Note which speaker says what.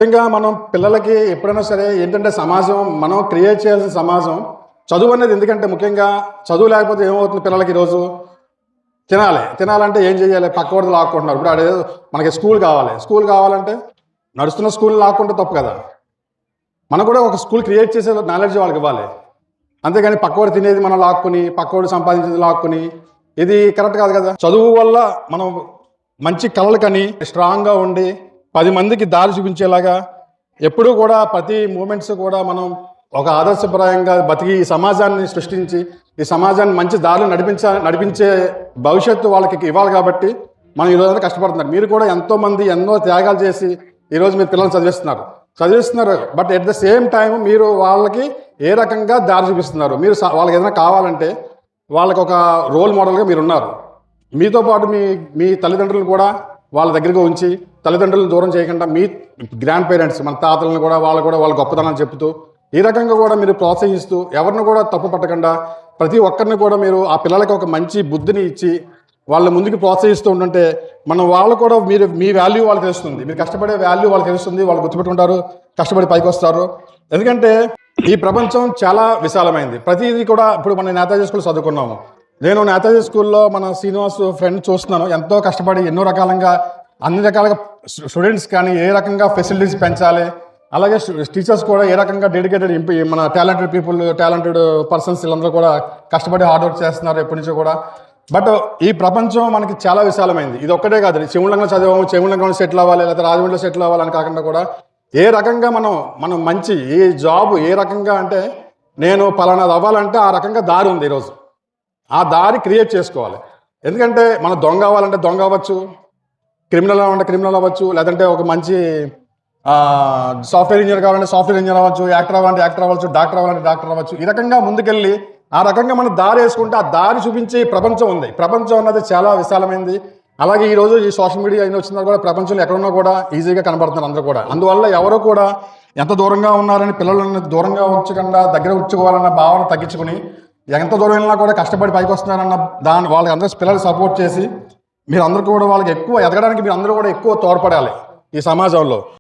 Speaker 1: ముఖ్యంగా మనం పిల్లలకి ఎప్పుడైనా సరే ఏంటంటే సమాజం మనం క్రియేట్ చేయాల్సిన సమాజం చదువు అనేది ఎందుకంటే ముఖ్యంగా చదువు లేకపోతే ఏమవుతుంది పిల్లలకి ఈరోజు తినాలంటే ఏం చేయాలి పక్కవాడిది లాక్కుంటున్నారు ఇప్పుడు అదే మనకి స్కూల్ కావాలంటే నడుస్తున్న స్కూల్ లాక్కుంటే తప్పు కదా మనం కూడా ఒక స్కూల్ క్రియేట్ చేసే నాలెడ్జ్ వాళ్ళకి ఇవ్వాలి అంతేగాని పక్కవాడు తినేది మనం లాక్కుని పక్కవాడు సంపాదించేది లాక్కుని ఇది కరెక్ట్ కాదు కదా చదువు వల్ల మనం మంచి కళలు కని స్ట్రాంగ్గా ఉండి 10 మందికి దారి చూపించేలాగా ఎప్పుడూ కూడా ప్రతి మూమెంట్స్ కూడా మనం ఒక ఆదర్శప్రాయంగా బతికి ఈ సమాజాన్ని సృష్టించి ఈ సమాజాన్ని మంచి దారిలో నడిపించే భవిష్యత్తు వాళ్ళకి ఇవ్వాలి కాబట్టి మనం ఈరోజు కష్టపడుతున్నారు మీరు కూడా ఎంతోమంది ఎన్నో త్యాగాలు చేసి ఈరోజు మీరు పిల్లల్ని చదివిస్తున్నారు but at the same time మీరు వాళ్ళకి ఏ రకంగా దారి చూపిస్తున్నారు మీరు వాళ్ళకి ఏదైనా కావాలంటే వాళ్ళకి ఒక రోల్ మోడల్గా మీరు ఉన్నారు మీతో పాటు మీ తల్లిదండ్రులు కూడా వాళ్ళ దగ్గరగా ఉంచి తల్లిదండ్రులను దూరం చేయకుండా మీ గ్రాండ్ పేరెంట్స్ మన తాతలను కూడా వాళ్ళ గొప్పతనాన్ని చెప్తూ ఈ రకంగా కూడా మీరు ప్రోత్సహిస్తూ ఎవరిని కూడా తప్పు పట్టకుండా ప్రతి ఒక్కరిని కూడా మీరు ఆ పిల్లలకి ఒక మంచి బుద్ధిని ఇచ్చి వాళ్ళ ముందుకు ప్రోత్సహిస్తూ ఉంటుంటే వాళ్ళు కూడా మీ వాల్యూ వాళ్ళకి తెలుస్తుంది మీరు కష్టపడే వాల్యూ వాళ్ళకి తెలుస్తుంది వాళ్ళు గుర్తుపెట్టుకుంటారు కష్టపడి పైకి వస్తారు ఎందుకంటే ఈ ప్రపంచం చాలా విశాలమైంది ప్రతిదీ కూడా ఇప్పుడు మన నేతాజీ స్కూల్ చదువుకున్నాము నేను నేతాజీ స్కూల్లో మన శ్రీనివాస్ ఫ్రెండ్ చూస్తున్నాను ఎంతో కష్టపడి ఎన్నో రకాలుగా అన్ని రకాలుగా స్టూడెంట్స్ కానీ ఏ రకంగా ఫెసిలిటీస్ పెంచాలి అలాగే టీచర్స్ కూడా ఏ రకంగా డెడికేటెడ్ మన టాలెంటెడ్ పర్సన్స్ వీళ్ళందరూ కూడా కష్టపడి హార్డ్ వర్క్ చేస్తున్నారు ఎప్పటి నుంచో కూడా బట్ ఈ ప్రపంచం మనకి చాలా విశాలమైంది ఇది ఒక్కటే కాదు చెవులంగా చదివాము చెవులంగా సెటిల్ అవ్వాలి లేదా రాజమండ్రిలో సెటిల్ అవ్వాలని కాకుండా కూడా ఏ రకంగా మనం మంచి ఏ జాబ్ ఏ రకంగా అంటే నేను పలానాది అవ్వాలంటే ఆ రకంగా దారి ఉంది ఈరోజు ఆ దారి క్రియేట్ చేసుకోవాలి ఎందుకంటే మనం దొంగ అవ్వాలంటే దొంగ అవ్వచ్చు క్రిమినల్ అవ్వాలంటే క్రిమినల్ అవ్వచ్చు లేదంటే ఒక మంచి సాఫ్ట్వేర్ ఇంజనీర్ కావాలంటే సాఫ్ట్వేర్ ఇంజనీర్ అవ్వచ్చు యాక్టర్ అవ్వాలంటే యాక్టర్ అవ్వచ్చు డాక్టర్ అవ్వాలంటే డాక్టర్ అవ్వచ్చు ఈ రకంగా ముందుకెళ్ళి ఆ రకంగా మనం దారి వేసుకుంటే ఆ దారి చూపించే ప్రపంచం ఉంది ప్రపంచం అన్నది చాలా విశాలమైంది అలాగే ఈరోజు ఈ సోషల్ మీడియా అయిన వచ్చినా కూడా ప్రపంచంలో ఎక్కడున్నా కూడా ఈజీగా కనబడుతున్నారు అందరూ కూడా అందువల్ల ఎవరో కూడా ఎంత దూరంగా ఉన్నారని పిల్లలను దూరంగా ఉంచకుండా దగ్గర ఉంచుకోవాలన్న భావన తగ్గించుకుని ఎంత దూరం వెళ్ళినా కూడా కష్టపడి పైకి వస్తున్నారన్న వాళ్ళకి అందరూ పిల్లలు సపోర్ట్ చేసి మీరు అందరూ కూడా వాళ్ళకి ఎక్కువ ఎదగడానికి మీరు అందరూ కూడా ఎక్కువ తోడ్పడాలి ఈ సమాజంలో